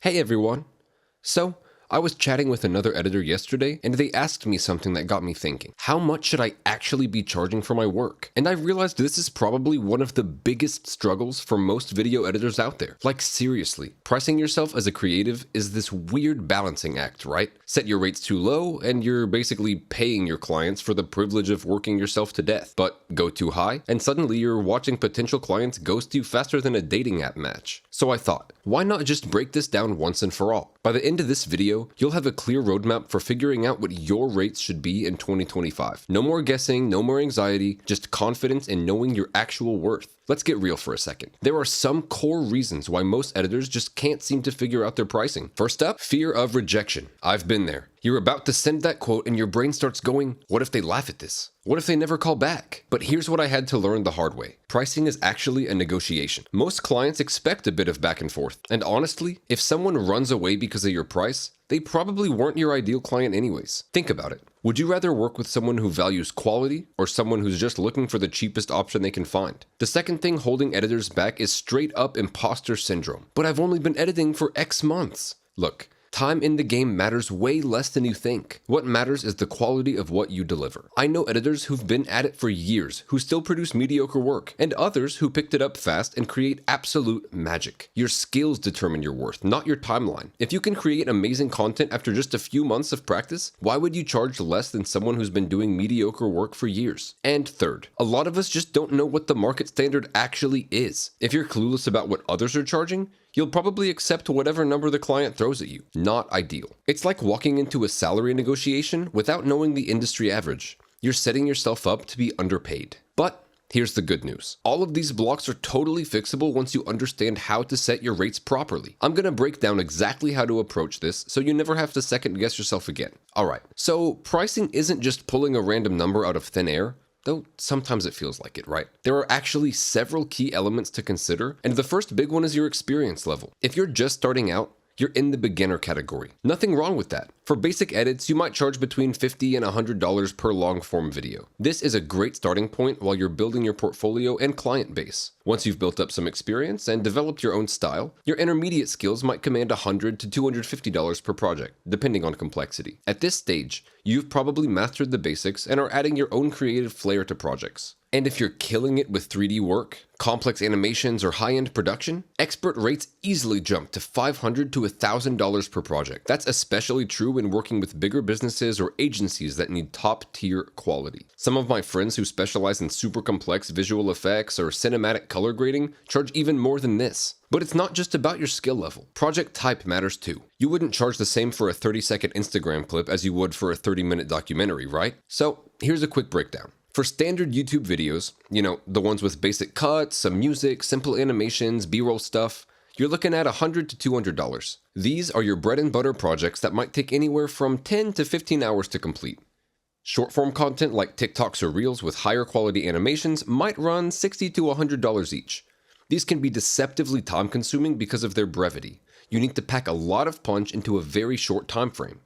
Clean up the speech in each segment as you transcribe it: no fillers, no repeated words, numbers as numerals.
Hey everyone! So, I was chatting with another editor yesterday, and they asked me something that got me thinking. How much should I actually be charging for my work? And I realized this is probably one of the biggest struggles for most video editors out there. Like seriously, pricing yourself as a creative is this weird balancing act, right? Set your rates too low, and you're basically paying your clients for the privilege of working yourself to death. But go too high, and suddenly you're watching potential clients ghost you faster than a dating app match. So I thought, why not just break this down once and for all? By the end of this video, you'll have a clear roadmap for figuring out what your rates should be in 2025. No more guessing, no more anxiety, just confidence in knowing your actual worth. Let's get real for a second. There are some core reasons why most editors just can't seem to figure out their pricing. First up, fear of rejection. I've been there. You're about to send that quote and your brain starts going, what if they laugh at this? What if they never call back? But here's what I had to learn the hard way. Pricing is actually a negotiation. Most clients expect a bit of back and forth. And honestly, if someone runs away because of your price, they probably weren't your ideal client anyways. Think about it. Would you rather work with someone who values quality or someone who's just looking for the cheapest option they can find? The second thing holding editors back is straight up imposter syndrome. But I've only been editing for X months. Look, time in the game matters way less than you think. What matters is the quality of what you deliver. I know editors who've been at it for years who still produce mediocre work, and others who picked it up fast and create absolute magic. Your skills determine your worth, not your timeline. If you can create amazing content after just a few months of practice, why would you charge less than someone who's been doing mediocre work for years? And third, a lot of us just don't know what the market standard actually is. If you're clueless about what others are charging, you'll probably accept whatever number the client throws at you. Not ideal. It's like walking into a salary negotiation without knowing the industry average. You're setting yourself up to be underpaid. But here's the good news. All of these blocks are totally fixable once you understand how to set your rates properly. I'm gonna break down exactly how to approach this so you never have to second guess yourself again. Alright, so pricing isn't just pulling a random number out of thin air. Though sometimes it feels like it, right? There are actually several key elements to consider, and the first big one is your experience level. If you're just starting out, you're in the beginner category. Nothing wrong with that. For basic edits, you might charge between $50 and $100 per long form video. This is a great starting point while you're building your portfolio and client base. Once you've built up some experience and developed your own style, your intermediate skills might command $100 to $250 per project, depending on complexity. At this stage, you've probably mastered the basics and are adding your own creative flair to projects. And if you're killing it with 3D work, complex animations, or high-end production, expert rates easily jump to $500 to $1,000 per project. That's especially true when working with bigger businesses or agencies that need top-tier quality. Some of my friends who specialize in super complex visual effects or cinematic color grading charge even more than this. But it's not just about your skill level. Project type matters too. You wouldn't charge the same for a 30-second Instagram clip as you would for a 30-minute documentary, right? So here's a quick breakdown. For standard YouTube videos, the ones with basic cuts, some music, simple animations, B-roll stuff, you're looking at $100 to $200. These are your bread and butter projects that might take anywhere from 10 to 15 hours to complete. Short-form content like TikToks or Reels with higher quality animations might run $60 to $100 each. These can be deceptively time-consuming because of their brevity. You need to pack a lot of punch into a very short time frame.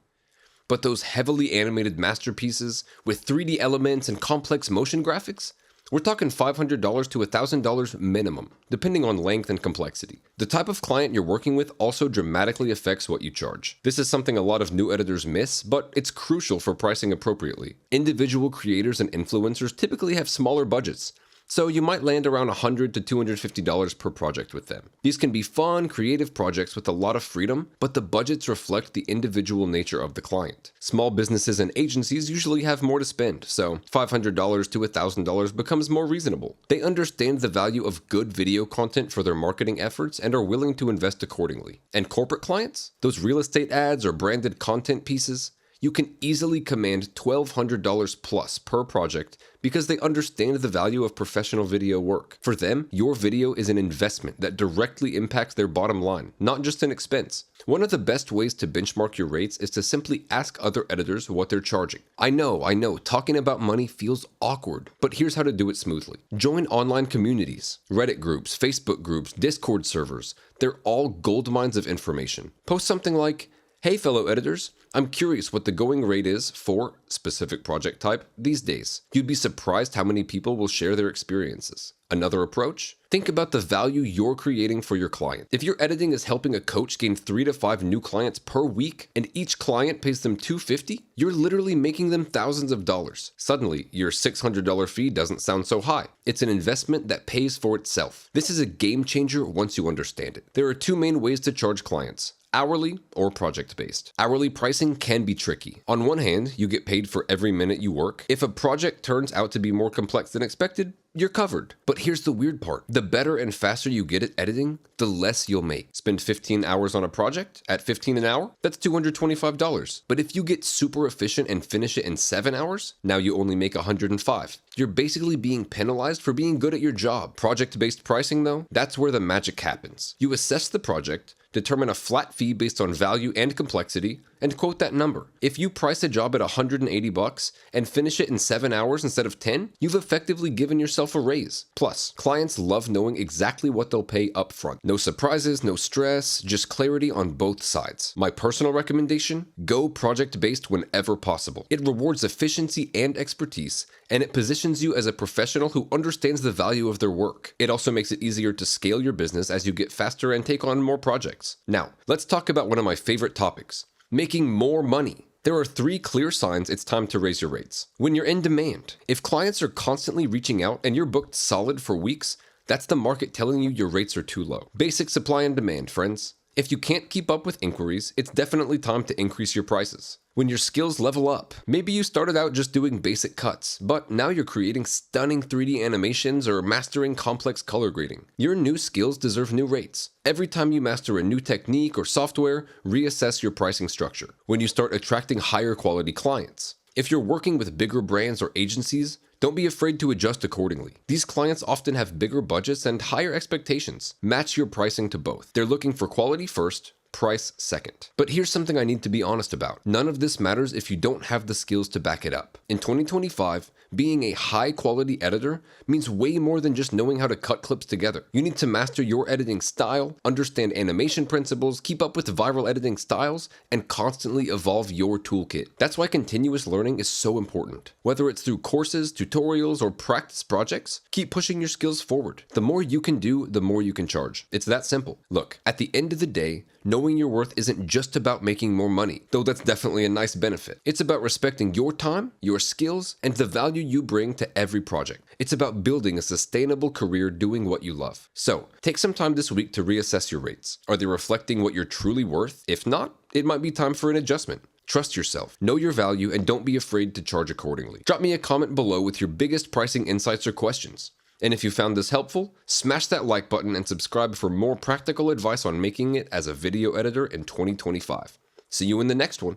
But those heavily animated masterpieces with 3D elements and complex motion graphics? We're talking $500 to $1,000 minimum, depending on length and complexity. The type of client you're working with also dramatically affects what you charge. This is something a lot of new editors miss, but it's crucial for pricing appropriately. Individual creators and influencers typically have smaller budgets, so you might land around $100 to $250 per project with them. These can be fun, creative projects with a lot of freedom, but the budgets reflect the individual nature of the client. Small businesses and agencies usually have more to spend, so $500 to $1,000 becomes more reasonable. They understand the value of good video content for their marketing efforts and are willing to invest accordingly. And corporate clients? Those real estate ads or branded content pieces? You can easily command $1,200 plus per project because they understand the value of professional video work. For them, your video is an investment that directly impacts their bottom line, not just an expense. One of the best ways to benchmark your rates is to simply ask other editors what they're charging. I know, talking about money feels awkward, but here's how to do it smoothly. Join online communities, Reddit groups, Facebook groups, Discord servers. They're all gold mines of information. Post something like, "Hey fellow editors, I'm curious what the going rate is for specific project type these days. You'd be surprised how many people will share their experiences. Another approach? Think about the value you're creating for your client. If your editing is helping a coach gain 3 to 5 new clients per week and each client pays them $250, you're literally making them thousands of dollars. Suddenly, your $600 fee doesn't sound so high. It's an investment that pays for itself. This is a game changer once you understand it. There are 2 main ways to charge clients: hourly or project-based. Hourly pricing can be tricky. On one hand, you get paid for every minute you work. If a project turns out to be more complex than expected, you're covered. But here's the weird part. The better and faster you get at editing, the less you'll make. Spend 15 hours on a project at $15 an hour? That's $225. But if you get super efficient and finish it in 7 hours, now you only make $105. You're basically being penalized for being good at your job. Project-based pricing though, that's where the magic happens. You assess the project, determine a flat fee based on value and complexity, and quote that number. If you price a job at $180 and finish it in 7 hours instead of 10, you've effectively given yourself a raise. Plus, clients love knowing exactly what they'll pay up front. No surprises, no stress, just clarity on both sides. My personal recommendation? Go project-based whenever possible. It rewards efficiency and expertise, and it positions you as a professional who understands the value of their work. It also makes it easier to scale your business as you get faster and take on more projects. Now, let's talk about one of my favorite topics: making more money. There are 3 clear signs it's time to raise your rates. When you're in demand. If clients are constantly reaching out and you're booked solid for weeks, that's the market telling you your rates are too low. Basic supply and demand, friends. If you can't keep up with inquiries, it's definitely time to increase your prices. When your skills level up, maybe you started out just doing basic cuts, but now you're creating stunning 3D animations or mastering complex color grading. Your new skills deserve new rates. Every time you master a new technique or software, reassess your pricing structure. When you start attracting higher quality clients. If you're working with bigger brands or agencies, don't be afraid to adjust accordingly. These clients often have bigger budgets and higher expectations. Match your pricing to both. They're looking for quality first, price second. But here's something I need to be honest about. None of this matters if you don't have the skills to back it up. In 2025, being a high-quality editor means way more than just knowing how to cut clips together. You need to master your editing style, understand animation principles, keep up with viral editing styles, and constantly evolve your toolkit. That's why continuous learning is so important. Whether it's through courses, tutorials, or practice projects, keep pushing your skills forward. The more you can do, the more you can charge. It's that simple. Look, at the end of the day, knowing your worth isn't just about making more money, though that's definitely a nice benefit. It's about respecting your time, your skills, and the value you bring to every project. It's about building a sustainable career doing what you love. So, take some time this week to reassess your rates. Are they reflecting what you're truly worth? If not, it might be time for an adjustment. Trust yourself, know your value, and don't be afraid to charge accordingly. Drop me a comment below with your biggest pricing insights or questions. And if you found this helpful, smash that like button and subscribe for more practical advice on making it as a video editor in 2025. See you in the next one.